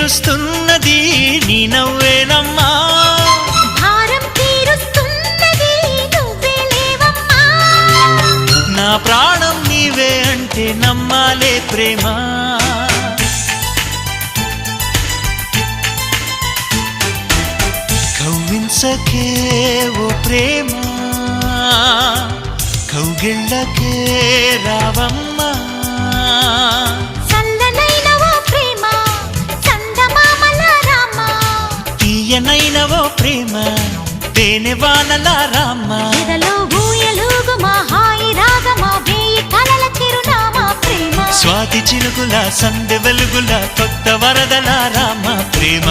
చేరుస్తున్నది నీ నవ్వేనమ్మా, భారం తీరుస్తున్నది నువ్వేలేవమ్మా. నా ప్రాణం నీవే అంటే నమ్మాలే ప్రేమ. కవ్వించకే ఓ ప్రేమ, కౌగిళ్ళకే రావమ్మా. చల్లనైన ఓ ప్రేమ చందమామల రామ, తీయనైన ఓ ప్రేమ తేనె వానల రామ. ఎదలో ఊయలుగుమా హాయి రాగమా వేయి కలల చిరునామా ప్రేమ. స్వాతి చినుకుల సందె వెలుగుల కొత్త వరదల రామ ప్రేమ.